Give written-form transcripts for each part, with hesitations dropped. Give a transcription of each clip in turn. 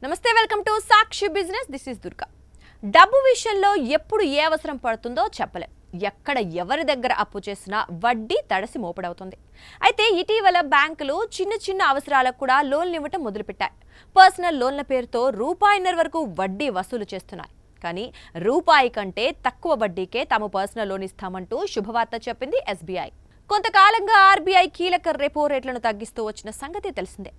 నమస్తే, welcome to Sakshi business. This is Durga. డబ్బు విషయంలో ఎప్పుడు ఏ అవసరం పడుతుందో చెప్పలేం. ఎక్కడ ఎవరి దగ్గర అప్పు చేసినా వడ్డీ తడసి మోపడవుతుంది. అయితే ఇటీవల బ్యాంకులు చిన్న చిన్న అవసరాలకు కూడా లోన్లు ఇవ్వటం మొదలుపెట్టాయి. పర్సనల్ లోన్ల పేరుతో రూపాయిన్నర వరకు వడ్డీ వసూలు చేస్తున్నాయి. కానీ రూపాయి కంటే తక్కువ వడ్డీకే తాము పర్సనల్ లోన్ ఇస్తామంటూ శుభవార్త చెప్పింది ఎస్బీఐ. కొంతకాలంగా ఆర్బీఐ కీలక రెపో రేట్లను తగ్గిస్తూ వచ్చిన సంగతి తెలిసిందే.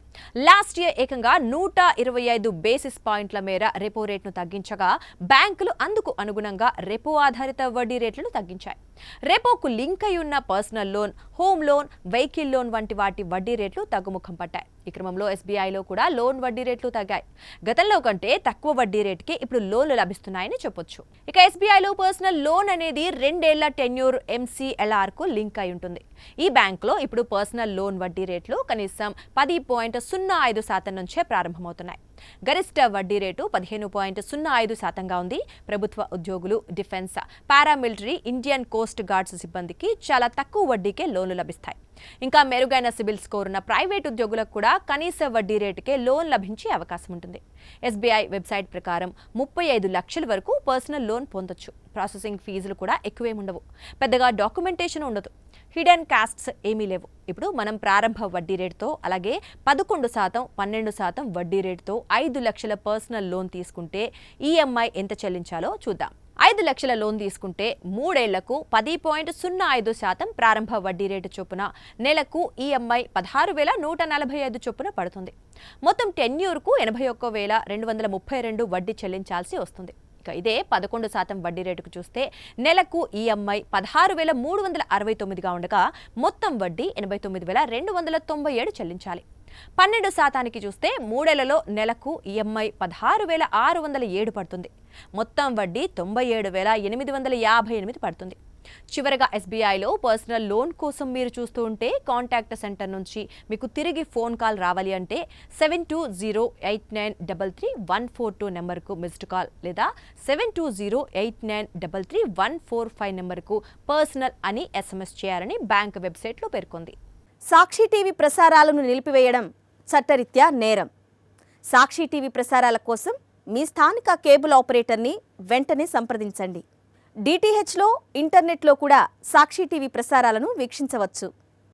లాస్ట్ ఇయర్ ఏకంగా 125 బేసిస్ పాయింట్ల మేర రెపో రేట్ను తగ్గించగా బ్యాంకులు అందుకు అనుగుణంగా రెపో ఆధారిత వడ్డీ రేట్లను తగ్గించాయి. రెపోకు లింక్ అయి ఉన్న personal loan, home loan, vehicle loan వంటి వాటి వడ్డీ రేట్లు తగ్గుముఖం పట్టాయి. ఈ క్రమంలో ఎస్బీఐలో కూడా లోన్ వడ్డీ రేట్లు తగ్గాయి. గతంలో కంటే తక్కువ వడ్డీ రేటుకి ఇప్పుడు లోన్లు లభిస్తున్నాయని చెప్పొచ్చు. ఇక ఎస్బీఐలో పర్సనల్ లోన్ అనేది 2 ఏళ్ల టెన్యూర్ MCLR కు లింక్ అయి ఉంటుంది. ఈ బ్యాంకులో ఇప్పుడు పర్సనల్ లోన్ వడ్డీ రేట్లు కనీసం 10.05% నుంచే ప్రారంభమవుతున్నాయి. గరిష్ట వడ్డీ రేటు 15.05%గా ఉంది. ప్రభుత్వ ఉద్యోగులు, defence, paramilitary, Indian Coast guards సిబ్బందికి చాలా తక్కువ వడ్డీకే లోన్లు లభిస్తాయి. ఇంకా మెరుగైన సిబిల్ స్కోర్ ఉన్న ప్రైవేట్ ఉద్యోగులకు కూడా కనీస వడ్డీ రేటుకే లోన్ లభించే అవకాశం ఉంటుంది. ఎస్బీఐ వెబ్సైట్ ప్రకారం 35 లక్షల వరకు పర్సనల్ లోన్ పొందొచ్చు. ప్రాసెసింగ్ ఫీజులు కూడా ఎక్కువేముండవు. పెద్దగా డాక్యుమెంటేషన్ ఉండదు. హిడెన్ కాస్ట్స్ ఏమీ లేవు. ఇప్పుడు మనం ప్రారంభ వడ్డీ రేటుతో, అలాగే 11%, 12% వడ్డీ రేటుతో 5 లక్షల పర్సనల్ లోన్ తీసుకుంటే ఈఎంఐ ఎంత చెల్లించాలో చూద్దాం. 5 లక్షల లోన్ తీసుకుంటే 3 ఏళ్లకు 10.05% ప్రారంభ వడ్డీ రేటు చొప్పున నెలకు ఈఎంఐ 16,145 చొప్పున పడుతుంది. మొత్తం టెన్యూర్కు 81,232 వడ్డీ చెల్లించాల్సి వస్తుంది. ఇక ఇదే 11% వడ్డీ రేటుకు చూస్తే నెలకు ఈఎంఐ 16,369గా ఉండగా మొత్తం వడ్డీ 89,297 చెల్లించాలి. 12%కి చూస్తే 3 ఏళ్లలో నెలకు ఈఎంఐ 16,607 పడుతుంది. మొత్తం వడ్డీ 97,858 పడుతుంది. చివరగా ఎస్బీఐలో పర్సనల్ లోన్ కోసం మీరు చూస్తూ ఉంటే కాంటాక్ట్ సెంటర్ నుంచి మీకు తిరిగి ఫోన్ కాల్ రావాలి అంటే 7208933142 నెంబర్కు మిస్డ్ కాల్ లేదా 7208933145 నెంబర్కు పర్సనల్ అని SMS చేయాలని బ్యాంక్ వెబ్సైట్లో పేర్కొంది. సాక్షి టీవీ ప్రసారాలను నిలిపివేయడం చట్టరీత్యా నేరం. సాక్షి టీవీ ప్రసారాల కోసం మీ స్థానిక కేబుల్ ఆపరేటర్ని వెంటనే సంప్రదించండి. DTHలో, ఇంటర్నెట్లో కూడా సాక్షి టీవీ ప్రసారాలను వీక్షించవచ్చు.